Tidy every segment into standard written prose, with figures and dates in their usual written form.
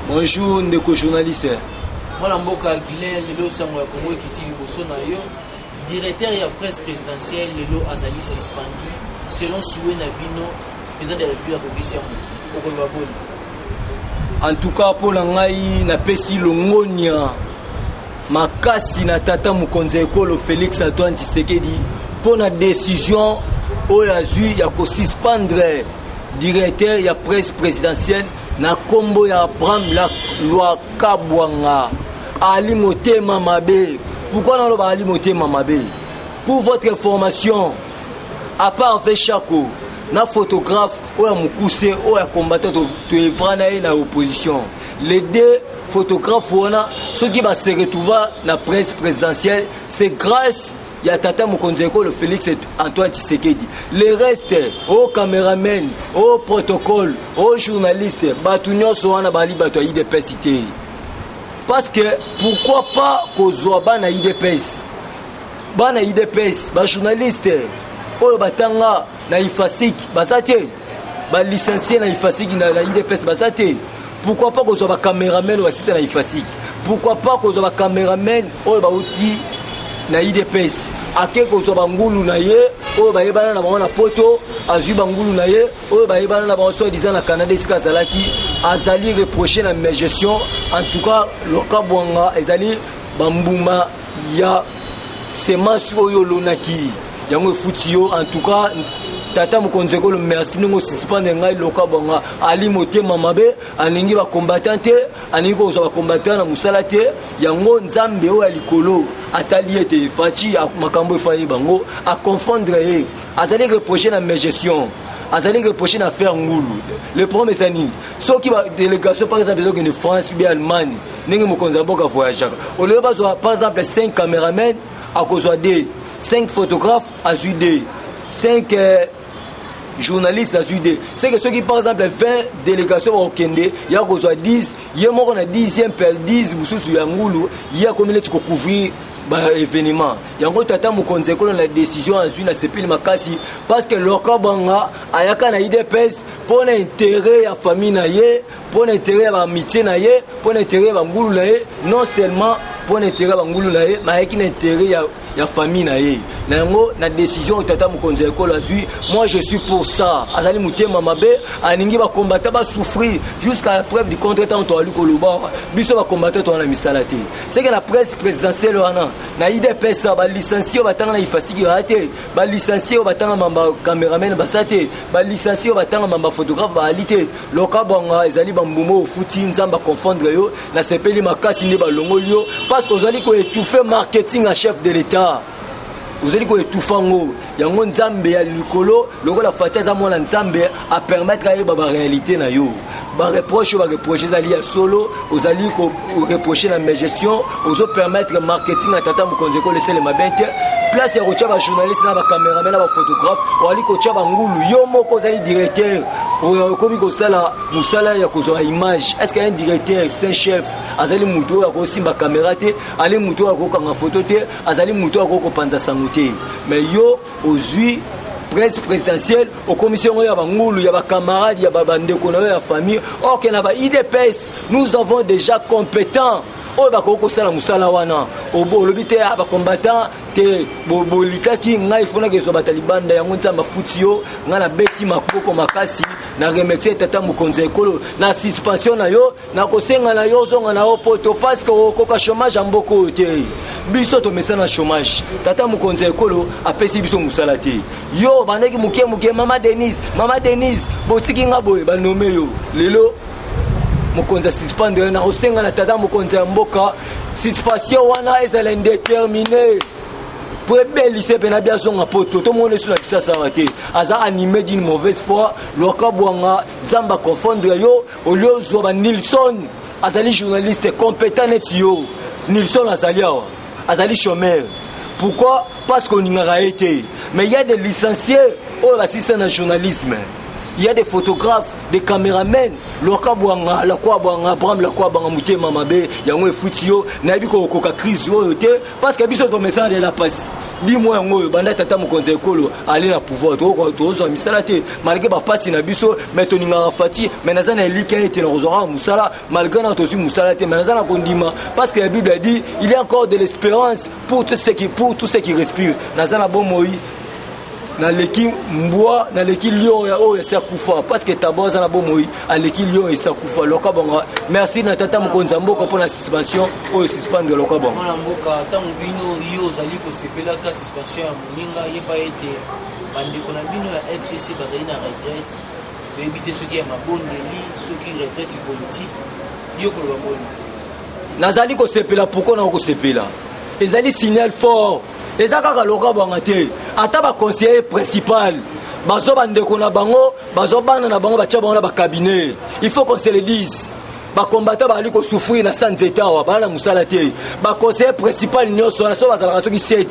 Bonjour, ndeko journaliste. Moi, Mboka Guilin, le Sango Kongo qui directeur de la presse présidentielle, le Azali suspendu, selon Soué Nabino, président de la République de la En tout cas, pour l'angaï, na pesi longonia, makasi na tata mukonze ekolo Félix Antoine Tshisekedi, pour la décision, où il a eu, ya ko suspendre directeur de la presse présidentielle, na kombo ya Abraham la loi Kabwanga, Ali Motema Mabe. Pourquoi on a Ali Motema Mabe? Pour votre information, à part fait Chako, na photographe, ou à Moukousse, ou à combattant de Vranaï na opposition. Les deux photographes, ceux qui vont se retrouver dans la presse présidentielle, c'est grâce à Tata Mokonzeko, le Félix Antoine Tshisekedi. Le reste, aux caméramens, aux protocoles, aux journalistes, Batounion Soana Bali Batoyi de Pesité. Parce que pourquoi pas qu'on soit ban IDPS? Ban IDPS, ban journaliste, oh batanga na ifasik, basate, ban licencié na ifasik na IDPS basate. Pourquoi pas qu'on soit ban caméraman ou assistant na ifasik? Pourquoi pas qu'on soit ban caméraman oh ba outil na IDPS? Ake qu'on soit ban ngulu na ye, oh ba yebana na bango na poto, azu ban ngulu na ye, oh ba yebana na bango so disant na Canada iska zalaki. Azali reproché la même gestion. En tout cas, le Kabwanga, Azali Bambouma, ya semence oyo lonaki. Yango futio. En tout cas, Tata Mokonzeko le merci nous suspendre ngai le Kabwanga. Ali Motema Mabe, aningi ba combattante, aningi ko ba combattant na musalate. Yango Nzambe o alikolo. Atali ete fachi makambo fayi bango a confondre. Azali reproché la même gestion. Azali reproché d'affaire Ngoulou. Le problème est ça. Ceux qui va délégation par exemple de France ou bien Allemagne, n'engue mokonzabo ka voyager. Au lieu par exemple 5 caméramens à cause de 5 photographes à Sudé, 5 journalistes à Sudé. C'est que ceux qui par exemple 20 délégations au Kende, il y a cause 10, il y a mort on a 10e per 10 mususu ya Ngoulou, il y a combien de couvrir événement. Yango tata mukonzeko la décision en suite na sepili makasi parce que loka banga ayaka na IDPS pour l'intérêt ya famille na ye, pour l'intérêt ya amitié na ye, pour l'intérêt ya ngulu na ye, non seulement pour l'intérêt ya ngulu na ye, mais avec l'intérêt ya famille na ye. Nango na décision tata mukonzeko la suite, moi je suis pour ça. Azali mutema mabe, aningi ba combattre ba souffrir jusqu'à la preuve du contraire tant to aliko loba. Biso ba combattre to na misalate. C'est que la presse présidentielle wana na IDPS ba licencié batanga na ifasiki raté, ba licencié batanga mamba caméraman basate, ba licencié batanga mamba photographe ba alité. Loka banga ezali bambumo futi nzamba confondre yo na sepeli makasi ne ba longolio parce que ozali ko étouffer marketing en chef de l'état. Vous allez étouffer ngo yango nzambe ya likolo loko la fatia za mwana nzambe a permettre à ba réalité na yo ba reproche zali ya solo ozali ko reprocher la gestion ozo permettre marketing à tata mukonzeko laisser les mabente place ya kocha ba journaliste na ba caméraman na ba photographe wali kocha ba ngulu yo moko ozali directeur okomi ko sala musala ya kozwa image est-ce qu'il y a un directeur c'est un chef azali muto ya ko simba caméra te ali muto ya ko kanga photo te azali muto ya ko panza sangote mais yo ozui presse présidentielle aux commissions ya bangulu ya ba camarades ya bandeko na ya famille or que na ba IDPS nous avons déjà compétents o ba ko sala musala wana obo lobite ya ba combattant te bolikaki ngai fona ke so batalibanda yango nzamba futio ngana beti makoko makasi na remercier tata mukonzeko na suspension na yo na kosenga na yo zonga na opoto parce que okoka chômage amboko te biso to mesana chômage tata mukonzeko apesi biso musala te yo bandeki muke mama Denise botiki ngabo ba nomé yo lelo mukonza suspendre na kosenga na tata mukonza mboka suspension wana ezala indéterminé. Pour être lycée Benabia son poto, tout le monde est sur la piste s'arrêter. Aza animé d'une mauvaise foi, Loka Bwanga, Zamba confondre yo, au lieu de Nilson, Azali journaliste compétent net yo, Nilson Azali chômeur. Pourquoi? Parce qu'on y a été. Mais il y a des licenciés, oh assistant à journalisme. Il y a des photographes, des caméramens, Loka Bwanga, la quoi Bwanga, Bram, la quoi Bwanga, Mutema Mabe, Yango Futio, Nabi Koka crise, parce que biso to message de la passe. dis-moi ngoyo banda tata mokonzi ekolo ali na pouvoir tozwa misala te malgré bapasi na biso mais toningaka fati mais naza na elika ete na kozwaka musala malgré na tozwi musala te mais naza na kondima parce que la Bible a dit il y a encore de l'espérance pour tous ceux qui respirent naza na bomoi naleki mbwa naleki lion ya oyo esakufa parce que taboza na bomoi aleki lion esakufa loka bonga merci na tata mokonzi mboka pour la suspension oyo suspendre loka bonga mwana mboka tangu bino yo zali ko sepela ka suspension ya moninga yeba ete bandeko na bino ya FCC bazali na retraite ebite soki ya mabondeli soki retraite politique yo ko loboni nazali ko sepela pourquoi na ko sepela ezali signal fort eza kaka loka banga te ata ba conseiller principal bazo bandeko na bango bazo bana na bango bacha bango na ba cabinet il faut qu'on se le dise ba combattant bali ko souffrir na sans état wa bana musala te ba conseiller principal nyoso na so bazala soki 7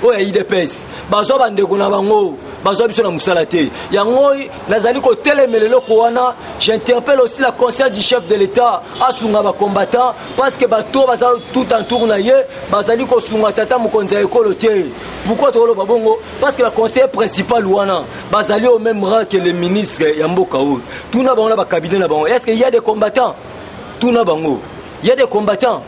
oya IDPS bazo bandeko na bango bazo biso na musala te yango nazali ko telemelelo ko wana j'interpelle aussi la conscience du chef de l'état asunga ba combattant parce que bato baza tout en tourna ye bazali ko sunga tata mokonzi ekolo te pourquoi tolo babongo parce que la conseiller principal wana bazali au même rang que le ministre ya mboka o tuna bango na ba cabinet na bango est-ce qu'il y a des combattants tuna bango il y a des combattants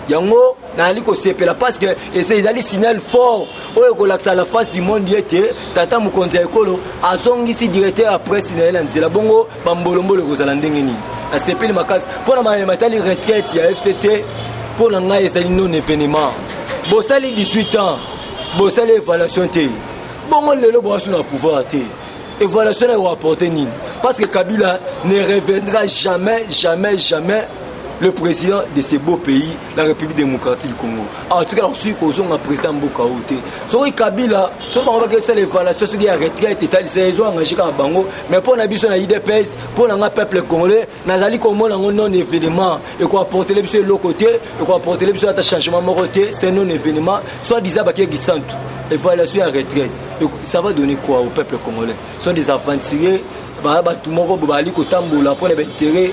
yango nali ko sepela parce que ezali signal fort oyo ko laksa la face du monde yete tata mokonzi ekolo azongisi directeur ya presse na yela nzela bongo bambolombolo kozala ndenge nini asepeli makasi pona matali retraite ya FCC pona ngai ezali non événement bosali 18 ans bosali évaluation te bongo lelo boasu na pouvoir te évaluation na rapporter nini parce que Kabila ne reviendra jamais le président de ce beau pays, la République démocratique du Congo. En tout cas, on suit un président Mboka Ote. So Kabila, so on va faire l'évaluation sur la retraite, ils ont engagé comme Bango, mais pour la biso na IDPS, pour le peuple congolais, nazali comme un non événement et quoi apporter les biso de l'autre côté, et quoi apporter les biso à changement moroté, c'est un non événement, soit disant baké qui sentent évaluation à retraite. Ça va donner quoi au peuple congolais? Ce sont des aventuriers, tout le monde va aller au tambour pour les intérêts.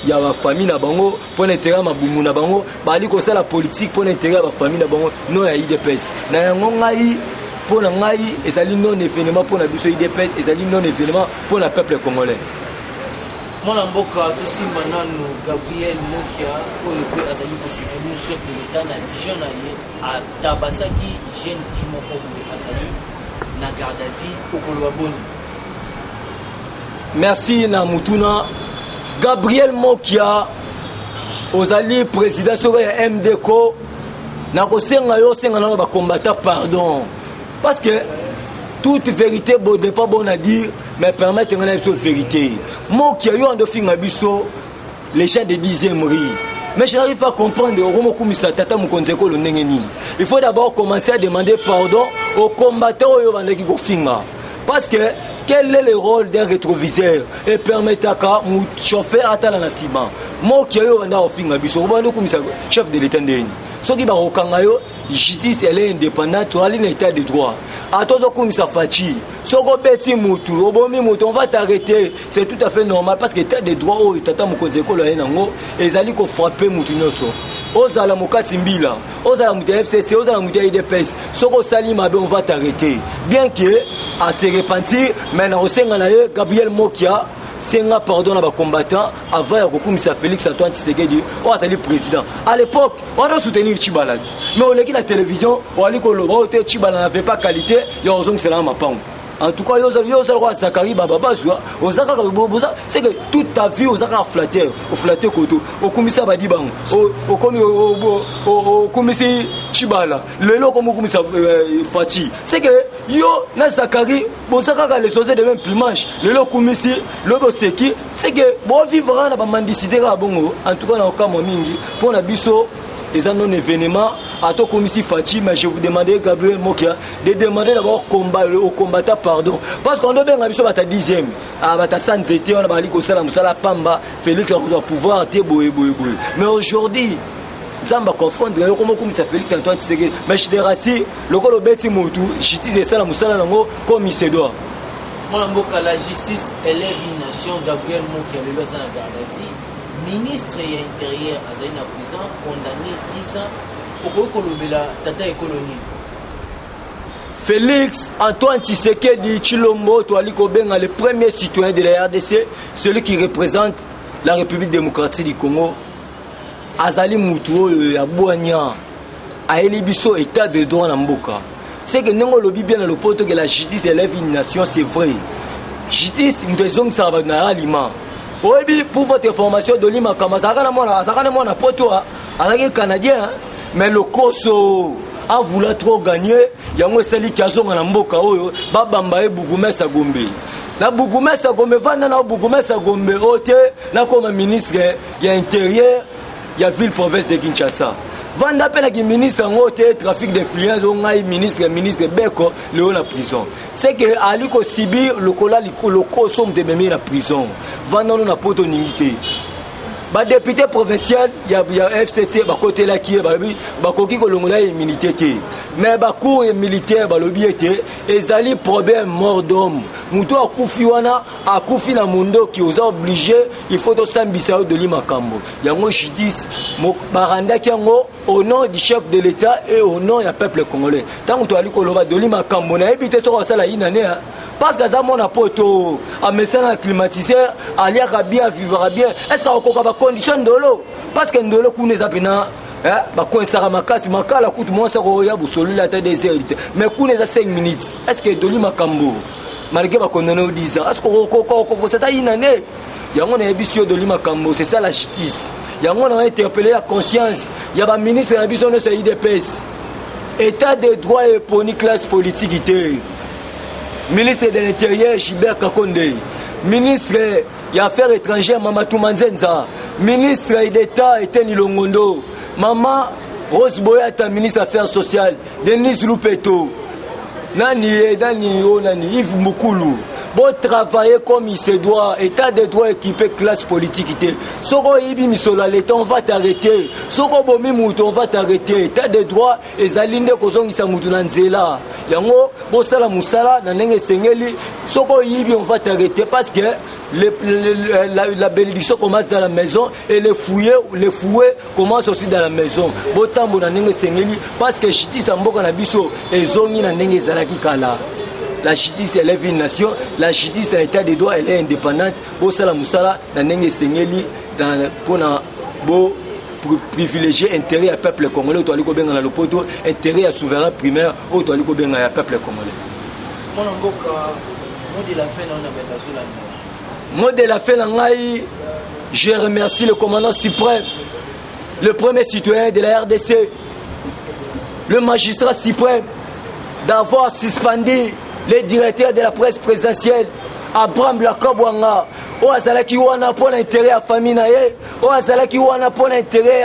Il y a la famille na bango pour l'intérêt mabumu na bango bali ko sala politique pour l'intérêt de la famille na bango non ya IDPS na yango ngai pour na ngai ezali non événement pour na biso IDPS ezali non événement pour le peuple congolais mwana mboka tosimba nanu Gabriel Mokia oyo pe azali ko soutenir chef de l'état na vision na ye atabasaki jeune fille moko azali na garde à vue okoloba boni merci na mutuna Gabriel Mokia ozali président sur MDCO na kosenga yo senga na ba combattant pardon parce que toute vérité n'est pas bonne à dire mais permettre ngana biso vérité Mokia yo ando finga biso les gens de 10e riz mais je n'arrive pas à comprendre comment kumisa tata mokonzi ko lo ndenge nini il faut d'abord commencer à demander pardon aux combattants yo bandaki ko finga parce que quel est le rôle d'un rétroviseur et permettre à mon chauffeur à la ciment moi qui ai un ofinga biso comme chef de l'état ndeni ce qui va au kangayo justice elle est indépendante à l'état de droit à toi comme ça fati soko beti mutu obomi mutu on va t'arrêter c'est tout à fait normal parce que l'état de droit o tata mokonzi ko la nango ezali ko frapper mutu nyoso ozala mokati mbila ozala mutu FCC ozala mutu IDPS soko salima on va t'arrêter bien que à se repentir mais na osenga na ye Gabriel Mokia senga pardon na ba combattant avant ya kokumisa Félix Antoine Tshisekedi o azali président à l'époque on a soutenir Tshibala mais on leki la télévision on ali ko loba te Tshibala n'avait pas qualité ya ozong c'est là mapango en tout cas yo roi Zakari baba bazwa ozaka boza c'est que toute ta vie ozaka flatteur au flatteur koto okumisa badi bango okomi okumisi Tshibala lelo comme okumisa Fati c'est que yo na Zakari bozaka ka les choses de même plumage lelo okumisi lobo seki c'est que bon vivre na ba mendicité ka bongo en tout cas na okamo mingi pour na biso les non événements à toi comme ici Fati mais je vous demandais Gabriel Mokia de demander d'abord au combattant pardon parce qu'on doit bien à 10e à bata sans été on a bali ko sala musala pamba Félix va pouvoir te boye mais aujourd'hui Zamba confondre comme ça Félix Antoine Tshisekedi mais je déraci le colo beti mutu justice sala musala nango comme il se doit mon mboka la justice élève une nation Gabriel Mokia le losa na garde à vue ministre et intérieur azali na prison condamné 10 ans pour kolobela tata économie Félix Antoine Tshisekedi Tshilombo Toaliko Benga, le premier citoyen de la RDC, celui qui représente la République démocratique du Congo. Azali Moutou Abouania a élibiso état de droit dans Mboka. C'est que nous lobby bien dans le pote que la justice élève une nation, c'est vrai. Justice, nous devons savoir dans l'aliment. Pour votre information, de l'ima Kamazakana Mona Poto, avec Canadien, mais le Koso a voulu trop gagner. Il y a un seul qui a zonga na Mboka, Babamba et Bougoumessa Gombe. Na Bougoumessa Gombe, Vanda na Bougoumessa Gombe, na comme ministre, il y a intérieur, il y a ville-province de Kinshasa. Vanda pena ki ministre en haute trafic d'influence, on a ministre Beko, le la prison. C'est que Aliko Sibir, le cola, le somme de même la prison. Vanda on a pas d'unité. Ba député provincial, il y a FCC, ba côté là qui est, ba koki ko longola immunité. Mais ba cour militaire, ba lobby était, ezali problème mort d'homme. Muto akufi wana, akufi na mundo qui os obligé, il faut to sambisa de limakambo. Yango justice, mo baranda kiango au nom du chef de l'État et au nom du peuple congolais. Tant que tu as lu koloba de limakambo na ebité so sala inane. Parce que ça mon apoto a message climatiseur aliaka bien vivra bien. Est-ce qu'on a condition de l'eau? Parce que ndolo kune zapena ba ko sara makasi makala kutu mo sa ko ya busolu la tête des heures. Mais kune za 5 minutes. Est-ce que doli makambo malgré ba condamné au 10 ans. Est-ce que c'est une année? Yango na ebisio doli makambo, c'est ça la justice. Yango na interpellé la conscience. Il y a ba ministre na biso no IDPS. État de droit et poni classe politique ité. Ministre de l'Intérieur, Gilbert Kakonde. Ministre des Affaires étrangères, Mamatou Manzenza. Ministre d'État, Eteni Longondo. Maman Rose Boyata, ministre des Affaires sociales. Denis Lupeto. Nani, Yves Moukoulou. Bon travailler comme il se doit, état de droit équipé, classe politique. Soko Ibi Misola, l'État, on va t'arrêter. Soko Bomi Moutou, on va t'arrêter. État de droit, et Zalinde Kozong Isamoutou Nanzela. Yango, Bosala Moussala, Nanenge Sengeli, Soko Ibi, on va t'arrêter parce que la bénédiction commence dans la maison et les fouets commencent aussi dans la maison. Botambo Nanenge Sengeli, parce que justice en Boka Nabiso, et Zongi Nanenge Zalaki Kala. La justice élève une nation, la justice dans l'état des droits elle est indépendante. Bosala Moussala, Nanenge Sengeli, pour privilégier intérêt à peuple congolais, au Toaliko Benga le poto, intérêt à souverain primaire, au Toaliko Benga à peuple congolais. Mot de la fin, je remercie le commandant suprême, le premier citoyen de la RDC, le magistrat suprême, d'avoir suspendu les directeurs de la presse présidentielle, Abraham Lakabwanga, o azalaki wana pour l'intérêt à famille nae, o azalaki wana pour l'intérêt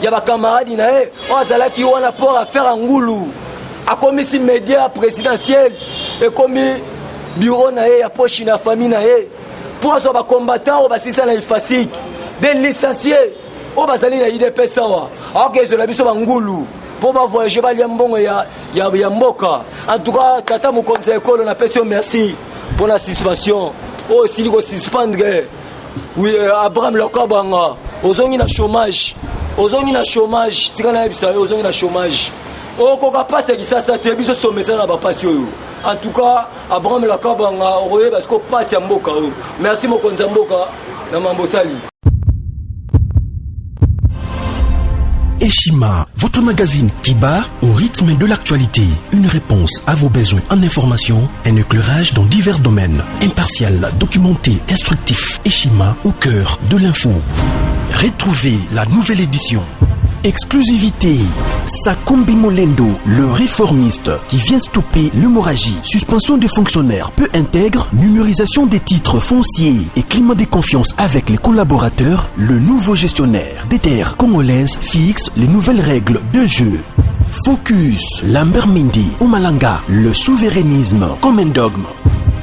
ya ba camarades nae, o azalaki wana pour affaire Ngulu. A commis si média présidentiel et commis bureau nae ya poche na famille nae. Pour so ba combattant o ba sisa na ifasik, des licenciés o bazali na IDP sawa. OK, je la biso ba Ngulu. Pour voyager à Liambongo ya Mboka. En tout cas, Tata Moukonze Ekolo, on appelle merci pour la suspension. Oh, s'il faut suspendre, oui, Abraham Lokabanga, aux ongi na chômage. Aux ongi na chômage. Tigana ebisa, aux ongi na chômage. Oh, koka passe qui ça, ça te biso sto message na ba passion. En tout cas, Abraham Lokabanga, oye parce qu'on passe à Mboka. Merci Moukonze Mboka, na Mambosali. Eshima, votre magazine qui bat au rythme de l'actualité. Une réponse à vos besoins en information, un éclairage dans divers domaines. Impartial, documenté, instructif. Eshima au cœur de l'info. Retrouvez la nouvelle édition. Exclusivité. Sakombi Molendo, le réformiste qui vient stopper l'hémorragie, suspension des fonctionnaires peu intègre, numérisation des titres fonciers et climat de confiance avec les collaborateurs, le nouveau gestionnaire des terres congolaises fixe les nouvelles règles de jeu. Focus, Lambert Mindi, Omalanga, le souverainisme comme un dogme.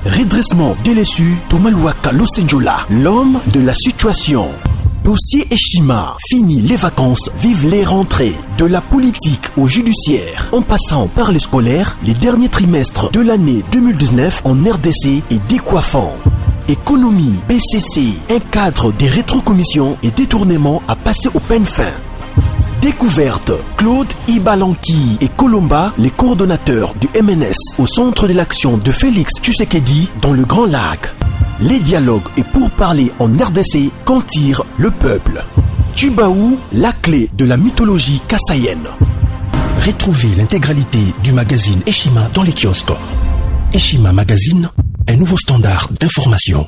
Redressement délaissé, Tomaluaka Losenjola, l'homme de la situation. Dossier Eshima, fini les vacances, vive les rentrées. De la politique au judiciaire, en passant par les scolaires, les derniers trimestres de l'année 2019 en RDC est décoiffant. Économie, BCC, un cadre des rétrocommissions et détournements à passer au peine fin. Découverte. Claude Ibalanki et Colomba, les coordonnateurs du MNS au centre de l'action de Félix Tshisekedi dans le Grand Lac. Les dialogues et pourparlers en RDC qu'en tire le peuple. Tchubaou, la clé de la mythologie kassaïenne. Retrouvez l'intégralité du magazine Eshima dans les kiosques. Eshima Magazine, un nouveau standard d'information.